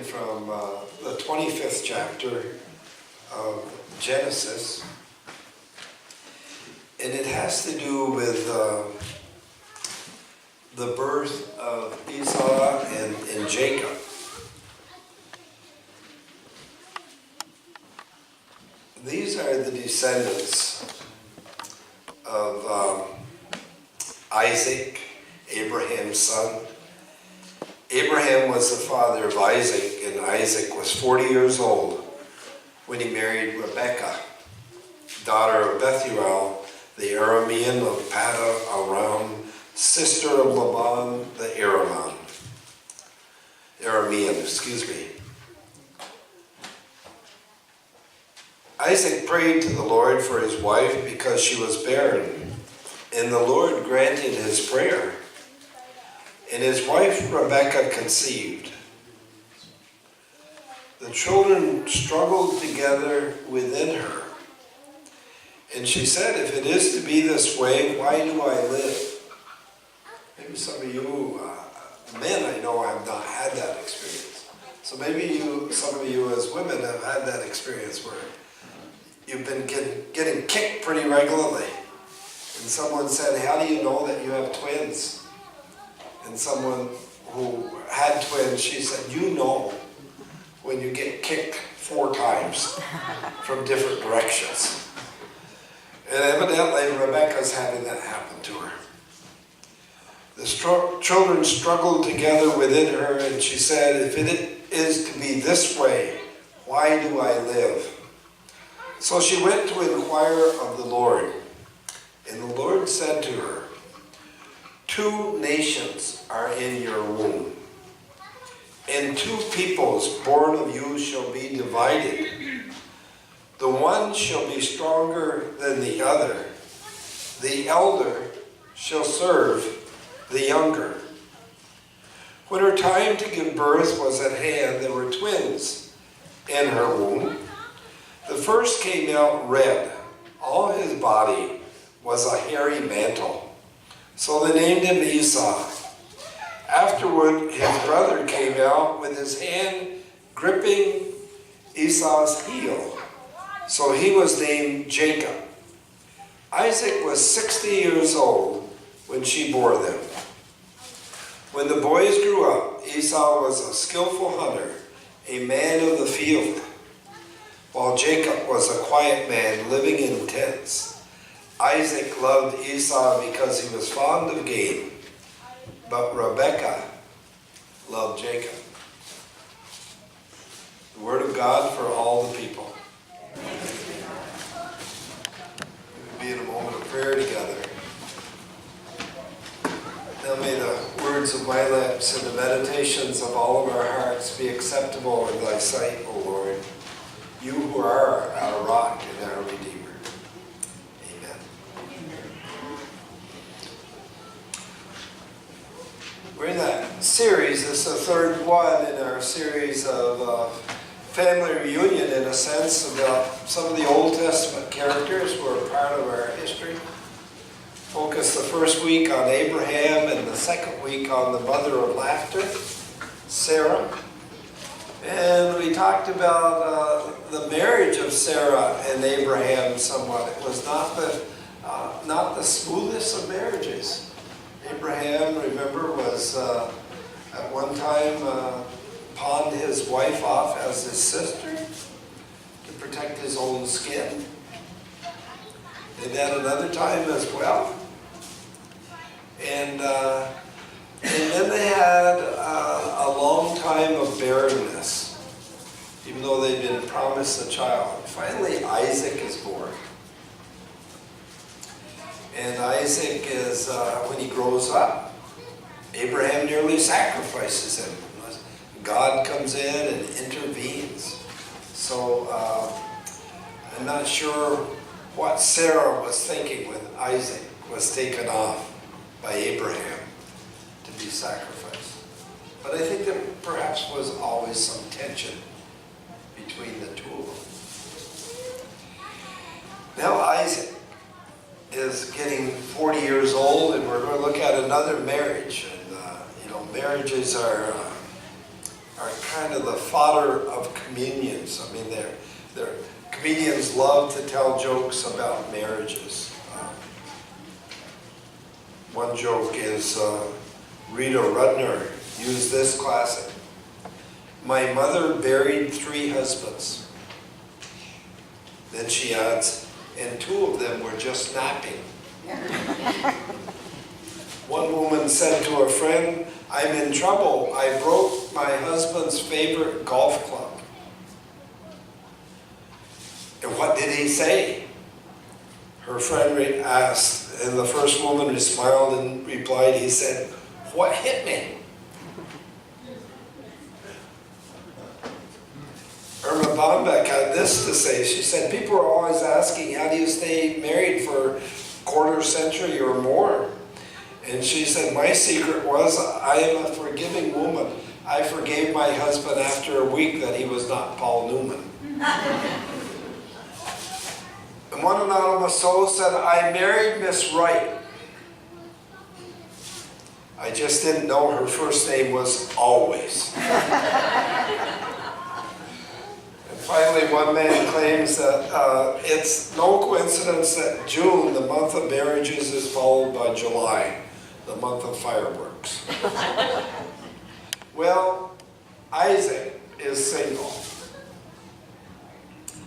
from the 25th chapter of Genesis, and it has to do with the birth of Esau and Jacob. These are the descendants of Isaac, Abraham's son. Abraham was the father of Isaac, and Isaac was 40 years old when he married Rebekah, daughter of Bethuel, the Aramean of Paddan Aram, sister of Laban the Aramean. Isaac prayed to the Lord for his wife because she was barren, and the Lord granted his prayer. And his wife Rebekah conceived. The children struggled together within her. And she said, if it is to be this way, why do I live? Maybe some of you men I know have not had that experience. So maybe some of you as women have had that experience where you've been getting kicked pretty regularly. And someone said, how do you know that you have twins? And someone who had twins, she said, you know when you get kicked 4 times from different directions. And evidently Rebekah's having that happen to her. The children struggled together within her, and she said, if it is to be this way, why do I live? So she went to inquire of the Lord. And the Lord said to her, 2 nations are in your womb, and 2 peoples born of you shall be divided. The one shall be stronger than the other. The elder shall serve the younger. When her time to give birth was at hand, there were twins in her womb. The first came out red. All his body was a hairy mantle. So they named him Esau. Afterward, his brother came out with his hand gripping Esau's heel. So he was named Jacob. Isaac was 60 years old when she bore them. When the boys grew up, Esau was a skillful hunter, a man of the field, while Jacob was a quiet man living in tents. Isaac loved Esau because he was fond of game, but Rebekah loved Jacob. The word of God for all the people. We'll be in a moment of prayer together. Now may the words of my lips and the meditations of all of our hearts be acceptable in thy sight, O Lord, you who are our rock and our Redeemer. We're in that series. This is the 3rd one in our series of family reunion, in a sense, about some of the Old Testament characters who are part of our history. Focused the first week on Abraham and the second week on the mother of laughter, Sarah. And we talked about the marriage of Sarah and Abraham somewhat. It was not the smoothest of marriages. Abraham, remember, was at one time pawned his wife off as his sister to protect his own skin. And at another time as well. And then they had a long time of barrenness, even though they'd been promised a child. Finally, Isaac is born. And Isaac is, when he grows up, Abraham nearly sacrifices him. God comes in and intervenes. So I'm not sure what Sarah was thinking when Isaac was taken off by Abraham to be sacrificed. But I think there perhaps was always some tension between the two of them. Now Isaac is getting 40 years old, and we're going to look at another marriage. And marriages are are kind of the fodder of comedians. I mean, comedians love to tell jokes about marriages. One joke is Rita Rudner used this classic. My mother buried 3 husbands. Then she adds, and 2 of them were just napping. One woman said to a friend, I'm in trouble. I broke my husband's favorite golf club. And what did he say? Her friend asked, and the first woman smiled and replied, he said, what hit me? Irma Bombeck had this to say. She said, people are always asking, how do you stay married for a quarter century or more? And she said, my secret was, I am a forgiving woman. I forgave my husband after a week that he was not Paul Newman. And one anonymous soul said, I married Miss Wright. I just didn't know her first name was Always. Finally, one man claims that it's no coincidence that June, the month of marriages, is followed by July, the month of fireworks. Well, Isaac is single.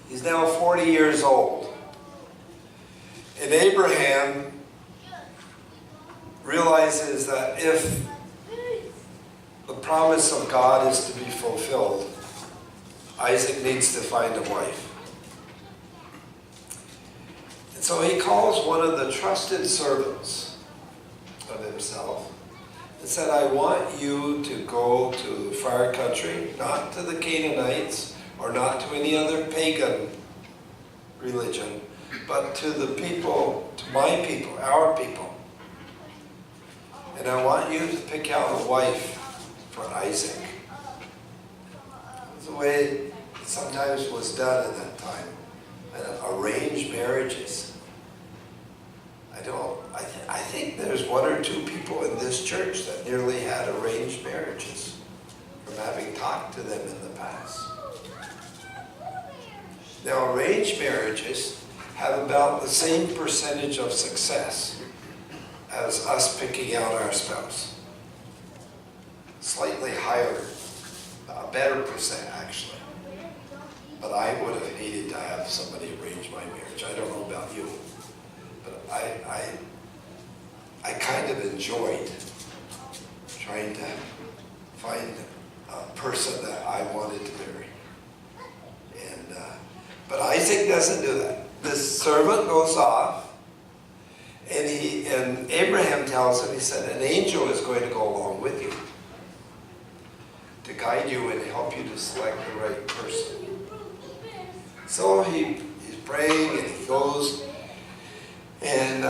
He's now 40 years old. And Abraham realizes that if the promise of God is to be fulfilled, Isaac needs to find a wife. And so he calls one of the trusted servants of himself and said, I want you to go to the far country, not to the Canaanites or not to any other pagan religion, but to the people, to my people, our people. And I want you to pick out a wife for Isaac. It's the way it sometimes was done at that time. Arranged marriages. I think there's 1 or 2 people in this church that nearly had arranged marriages from having talked to them in the past. Now, arranged marriages have about the same percentage of success as us picking out our spouse. Slightly higher, a better percent actually. But I would have hated to have somebody arrange my marriage. I don't know about you, but I kind of enjoyed trying to find a person that I wanted to marry. And but Isaac doesn't do that. This servant goes off, and Abraham tells him, he said, an angel is going to go along with you to guide you and help you to select the right person. So he's praying and he goes, and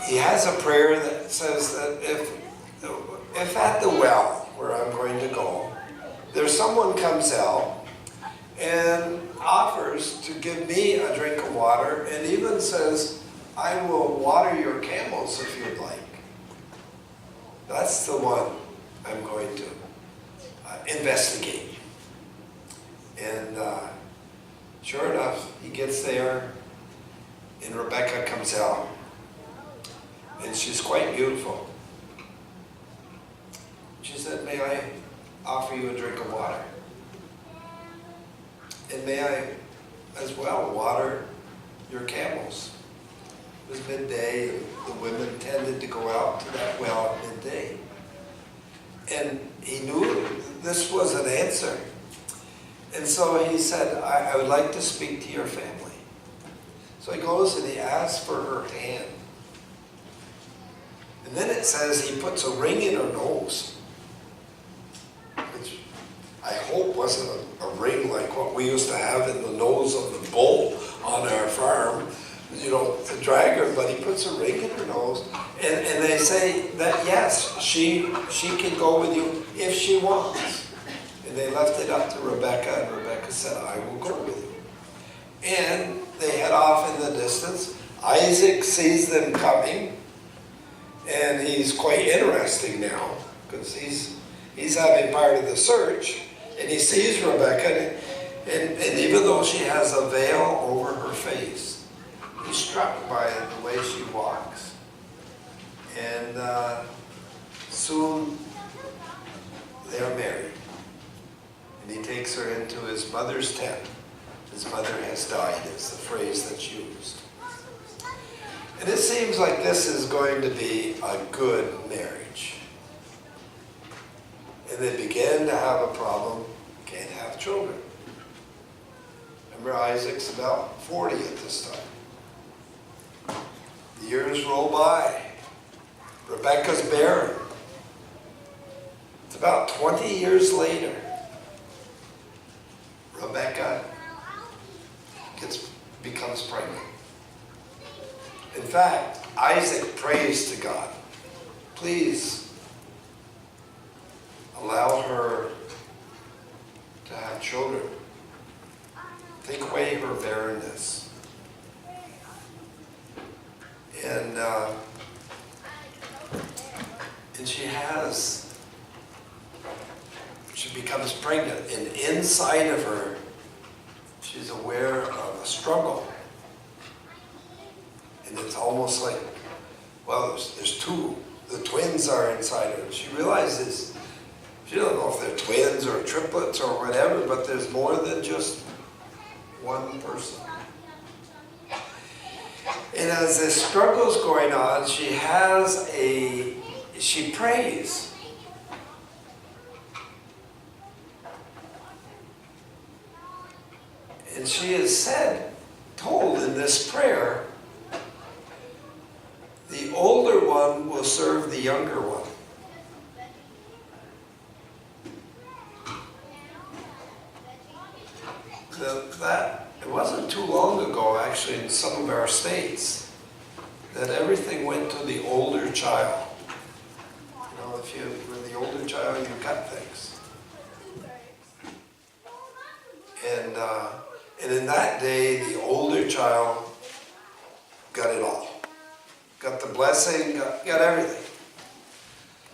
he has a prayer that says that if at the well where I'm going to go, there's someone comes out and offers to give me a drink of water and even says, I will water your camels if you'd like. That's the one I'm going to investigate. And sure enough, he gets there and Rebecca comes out. And she's quite beautiful. She said, may I offer you a drink of water? And may I as well water your camels? It was midday, and the women tended to go out to that well at midday. And he knew this was an answer. And so he said, I would like to speak to your family. So he goes and he asks for her hand. And then it says he puts a ring in her nose, which I hope wasn't a ring like what we used to have in the nose of the bull on our farm, you know, to drag her, but he puts a ring in her nose. And they say that, yes, she can go with you if she wants. And they left it up to Rebecca, and Rebecca said, I will go with you. And they head off in the distance. Isaac sees them coming, and he's quite interesting now, because he's having part of the search. And he sees Rebecca, and even though she has a veil over her face, he's struck by the way she walks. And soon they're married. And he takes her into his mother's tent. His mother has died, is the phrase that's used. And it seems like this is going to be a good marriage. And they begin to have a problem, can't have children. Remember, Isaac's about 40 at this time. The years roll by. Rebecca's barren. It's about 20 years later. Rebecca becomes pregnant. In fact, Isaac prays to God, please allow her to have children. Take away her barrenness. And she becomes pregnant, and inside of her, she's aware of a struggle. And it's almost like, well, there's two. The twins are inside her. She realizes, she doesn't know if they're twins or triplets or whatever, but there's more than just one person. And as this struggle's going on, she prays. And she is told in this prayer, the older one will serve the younger one. It wasn't too long ago, actually, in some of our states, that everything went to the older child. You know, if you were the older child, you got things. And in that day, the older child got it all. Got the blessing, got everything.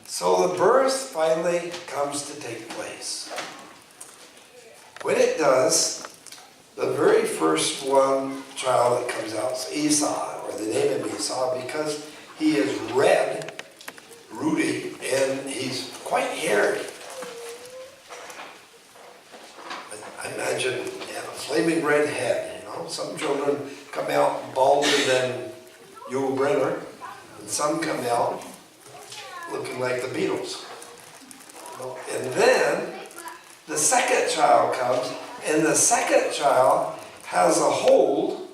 So the birth finally comes to take place. When it does, the very first child that comes out is Esau, or they name him Esau because he is red, ruddy, and he's quite hairy. I imagine a flaming red head, you know. Some children come out balder than Yul Brynner, and some come out looking like the Beatles. And then the second child comes, and the second child has a hold.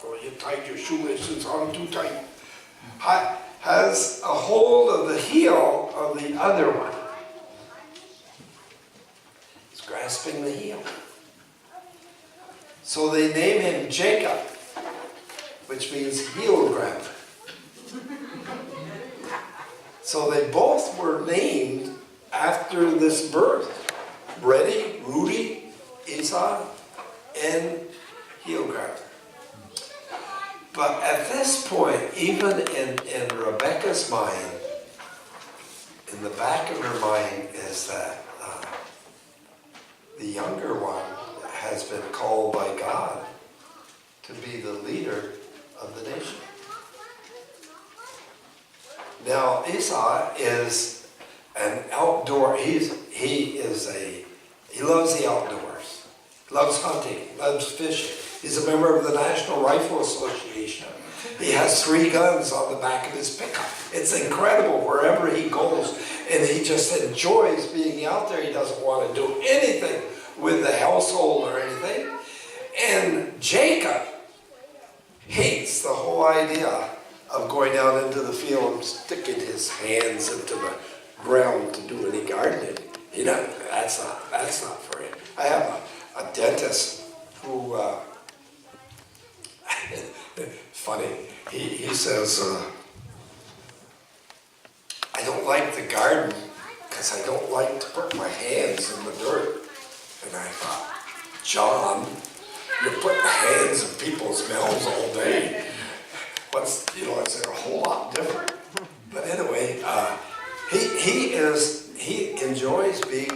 Oh, you tied your shoelaces on too tight. Has a hold of the heel of the other one. He's grasping the heel. So they name him Jacob, which means heel grabber. So they both were named after this birth. Reddy, Rudy, Esau, and heel grabber. But at this point, even in Rebecca's mind, in the back of her mind is that the younger one has been called by God to be the leader of the nation. Now, Esau is an outdoor, he loves the outdoors, loves hunting, loves fishing. He's a member of the National Rifle Association. He has 3 guns on the back of his pickup. It's incredible wherever he goes, and he just enjoys being out there. He doesn't want to do anything with the household or anything. And Jacob hates the whole idea of going out into the field and sticking his hands into the ground to do any gardening. You know, that's not for him. I have a dentist who, funny, he says, I don't like the garden because I don't like to put my hands in the dirt. And I thought, John, you're putting hands in people's mouths all day. Is there a whole lot different? But anyway, he enjoys being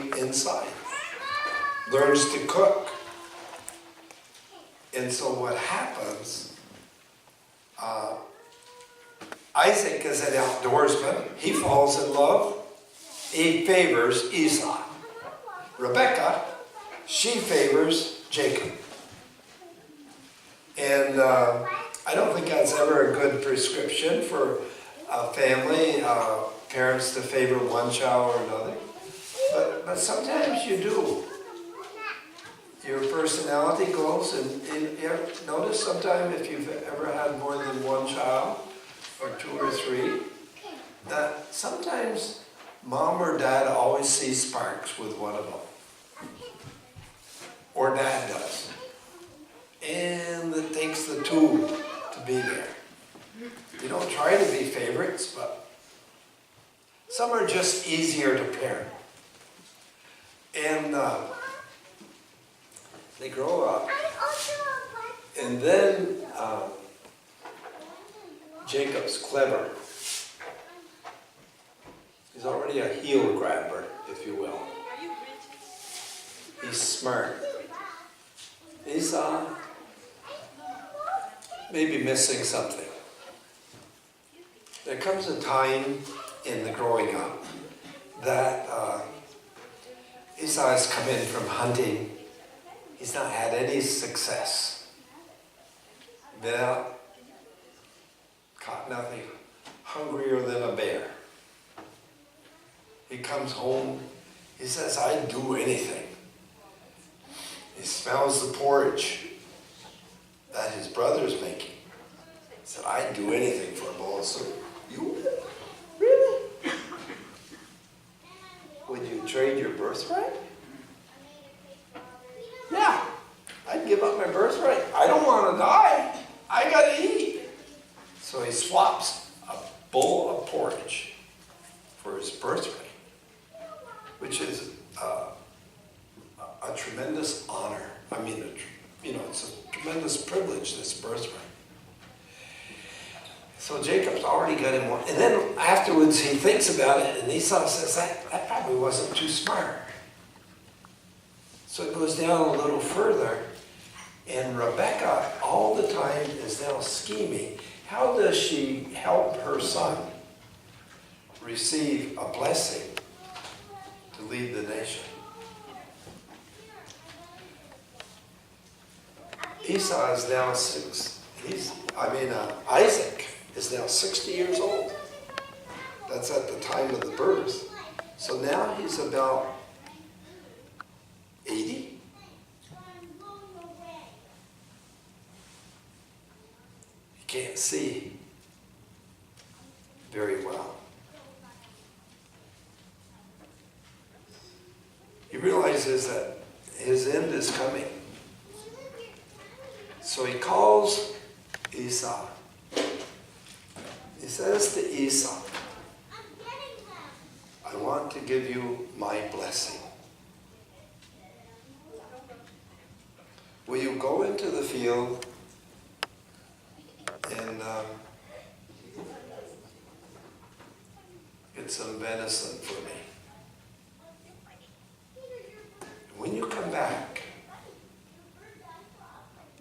Isaac is an outdoorsman. He falls in love. He favors Esau. Rebecca, she favors Jacob. And I don't think that's ever a good prescription for a family, parents to favor one child or another. But sometimes you do. Your personality goes, and you notice sometimes if you've ever had more than one child, or 2 or 3, that sometimes mom or dad always sees sparks with one of them. Or dad does. And it takes the two to be there. You don't try to be favorites, but some are just easier to parent. And they grow up. And then Jacob's clever. He's already a heel grabber, if you will. He's smart. Esau may be missing something. There comes a time in the growing up that Esau has come in from hunting. He's not had any success. Been out, caught nothing, hungrier than a bear. He comes home, he says, I'd do anything. He smells the porridge that his brother's making. He said, I'd do anything for a bowl of soup. You? Really? Would you trade your birthright? Yeah, I'd give up my birthright. I don't want to die. I gotta eat. So he swaps a bowl of porridge for his birthright, which is a tremendous honor. I mean, it's a tremendous privilege, this birthright. So Jacob's already got him one. And then afterwards he thinks about it, and Esau says, that probably wasn't too smart. So it goes down a little further, and Rebecca all the time is now scheming. How does she help her son receive a blessing to lead the nation? Esau is now Isaac is now 60 years old. That's at the time of the birth. So now he's about 80. He can't see very well. He realizes that his end is coming. So he calls Esau. He says to Esau, I want to give you my blessing. Will you go into the field and get some venison for me? When you come back,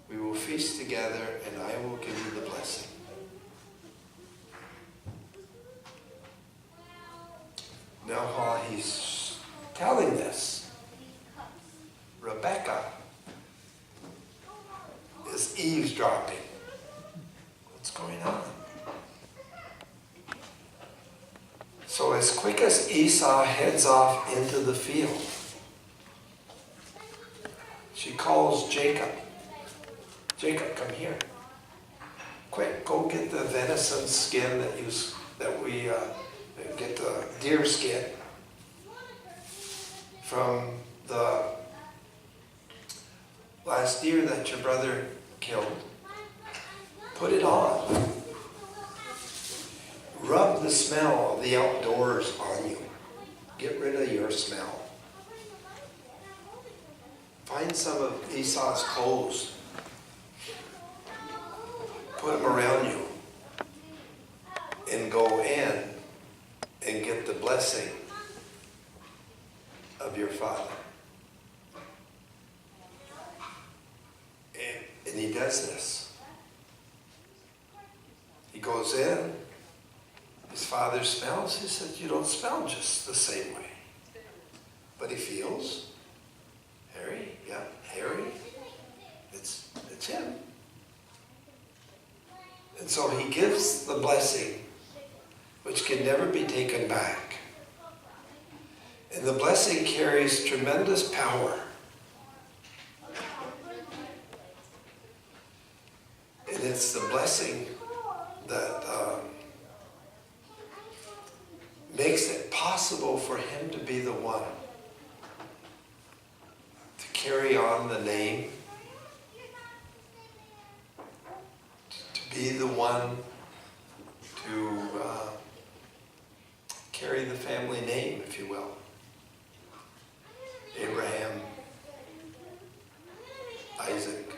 we will feast together and I will give you the blessing. Now while he's telling this, Rebecca is eavesdropping. What's going on? So as quick as Esau heads off into the field, she calls Jacob. Jacob, come here. Quick, go get the venison skin that we get the deer skin from the last deer that your brother killed. Put it on. Rub the smell of the outdoors on you. Get rid of your smell. Find some of Esau's clothes. Put them around you. And go in and get the blessing of your father. And he does this. He goes in, His father smells. He said, you don't smell just the same way. But he feels. Harry, yeah, Harry, it's him. And so he gives the blessing, which can never be taken back. And the blessing carries tremendous power. And it's the blessing that makes it possible for him to be the one to carry on the name, to be the one to carry the family name, if you will. Abraham, Isaac,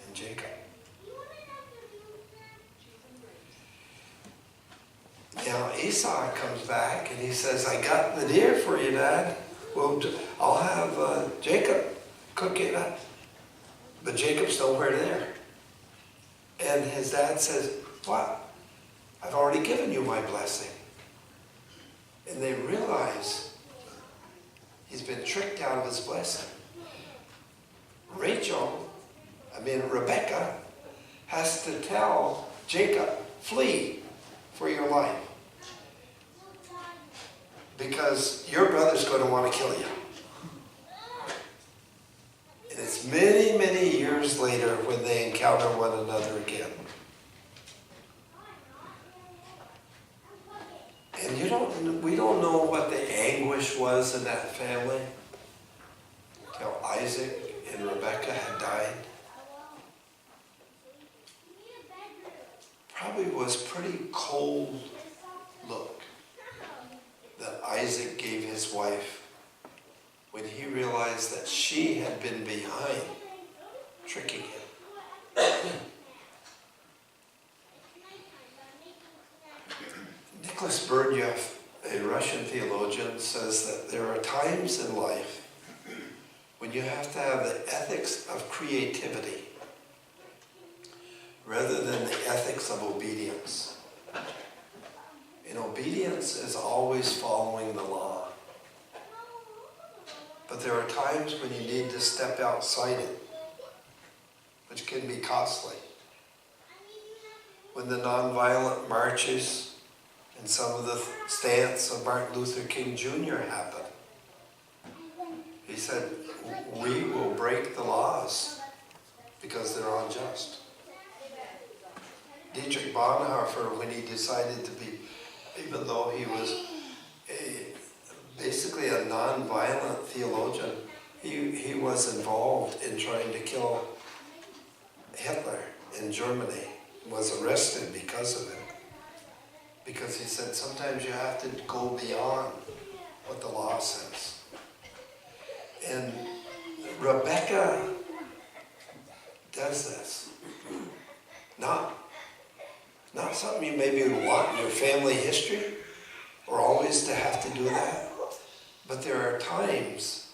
and Jacob. Now Esau comes back and he says, I got the deer for you, Dad. Well, I'll have Jacob cook it up. But Jacob's nowhere there. And his dad says, what? I've already given you my blessing. And they realize he's been tricked out of his blessing. Rebecca has to tell Jacob, flee for your life. Because your brother's going to want to kill you. And it's many, many years later when they encounter one another again. And we don't know what the anguish was in that family till Isaac and Rebecca had died. Probably was pretty cold look that Isaac gave his wife when he realized that she had been behind tricking him. Nicholas Berdyaev, a Russian theologian, says that there are times in life when you have to have the ethics of creativity rather than the ethics of obedience. And obedience is always following the law. But there are times when you need to step outside it, which can be costly. When the nonviolent marches and some of the stance of Martin Luther King Jr. happened, he said, we will break the laws because they're unjust. Dietrich Bonhoeffer, when he decided to be, even though he was basically a non-violent theologian, he was involved in trying to kill Hitler in Germany, was arrested because of it. Because he said sometimes you have to go beyond what the law says. And Rebecca does this. Not something you maybe would want in your family history, or always to have to do that. But there are times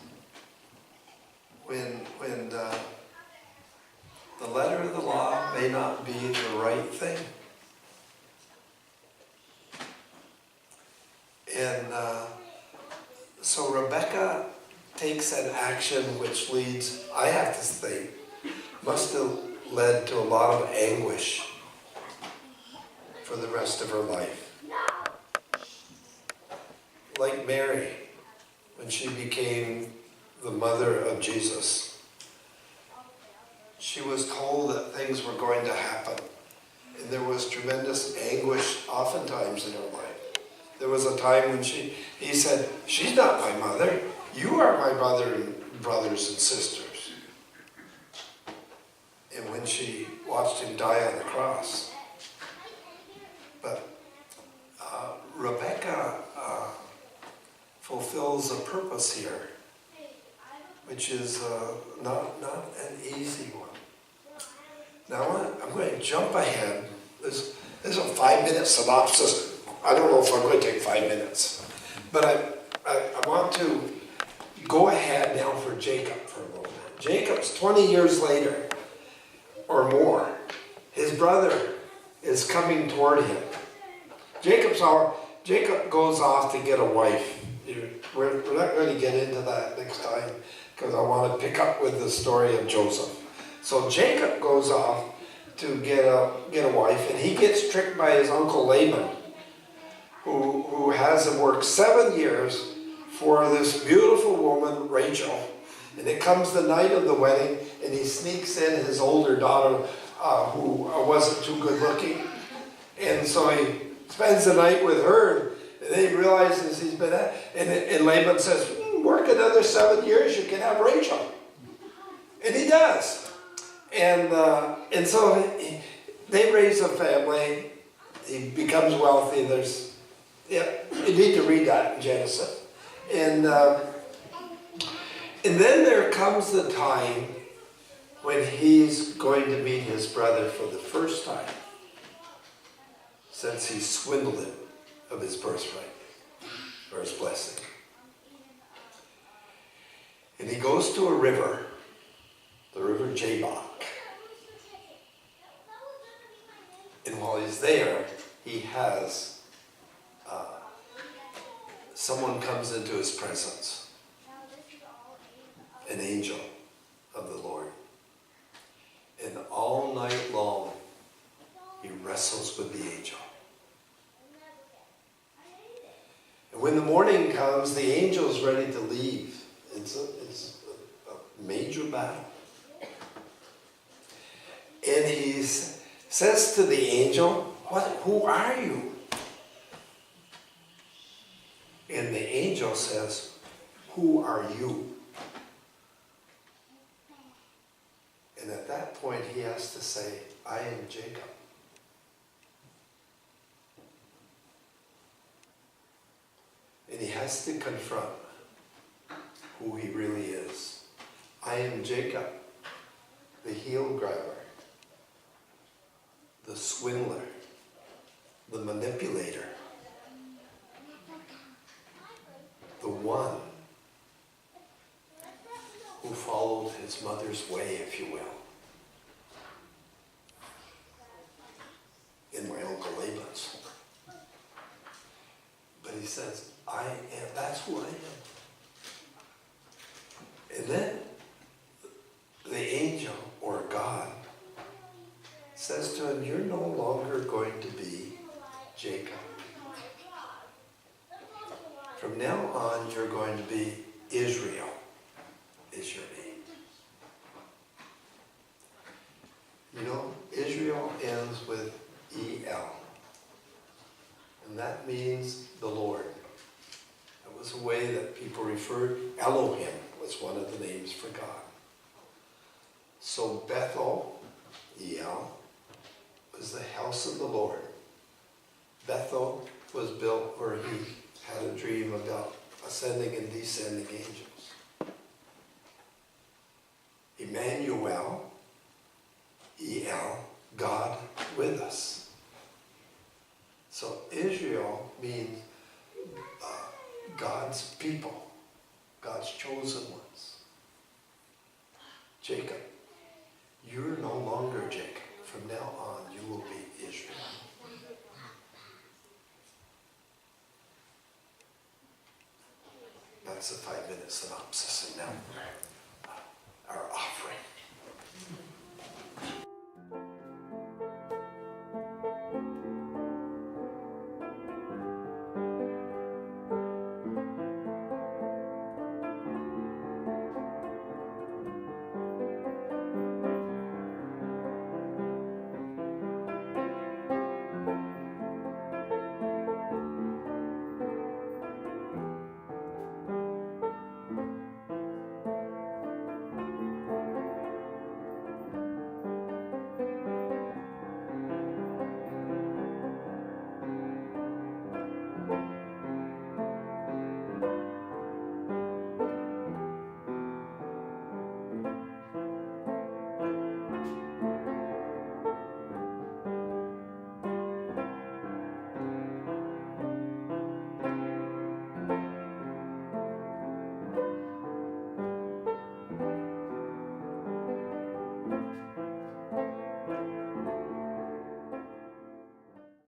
when the letter of the law may not be the right thing. And so Rebecca takes an action which leads, I have to think, must have led to a lot of anguish for the rest of her life. Like Mary, when she became the mother of Jesus, she was told that things were going to happen. And there was tremendous anguish oftentimes in her life. There was a time when he said, she's not my mother. You are my brothers and sisters. And when she watched him die on the cross. But Rebecca fulfills a purpose here, which is not an easy one. Now I'm going to jump ahead. This is a 5-minute synopsis. I don't know if I'm going to take 5 minutes. But I want to go ahead now for Jacob for a moment. Jacob's 20 years later or more. His brother is coming toward him. Jacob goes off to get a wife. We're not going to get into that next time because I want to pick up with the story of Joseph. So Jacob goes off to get a wife, and he gets tricked by his uncle Laban, who has him work 7 years for this beautiful woman, Rachel. And it comes the night of the wedding, and he sneaks in his older daughter, who wasn't too good looking. And so he spends the night with her, and then he realizes he's been at, and Laban says, work another 7 years, you can have Rachel. And he does. And so they raise a family, he becomes wealthy. You need to read that in Genesis. And then there comes the time when he's going to meet his brother for the first time, since he swindled him of his birthright, or his blessing. And he goes to a river, the river Jabbok. And while he's there, he has someone comes into his presence, an angel of the Lord. And all night long, he wrestles with the angel. And when the morning comes, the angel's ready to leave. It's a major battle. And he says to the angel, who are you? And the angel says, who are you? And at that point he has to say, I am Jacob. And he has to confront who he really is. I am Jacob, the heel grabber, the swindler, the manipulator, the one who followed his mother's way, if you will, in my Uncle Laban's. But he says, I am, that's who I am. And then the angel, or God, says to him, you're no longer going to be Jacob. From now on, you're going to be Israel, is your name. You know, Israel ends with E-L. And that means the Lord. That was a way that people referred, Elohim was one of the names for God. So Bethel, E-L, was the house of the Lord. Bethel was built where he had a dream about ascending and descending angels. Emmanuel, E-L, God with us. So Israel means God's people, God's chosen ones. Jacob, you're no longer Jacob. From now on, you will be Israel. That's a 5-minute synopsis, and now our offering.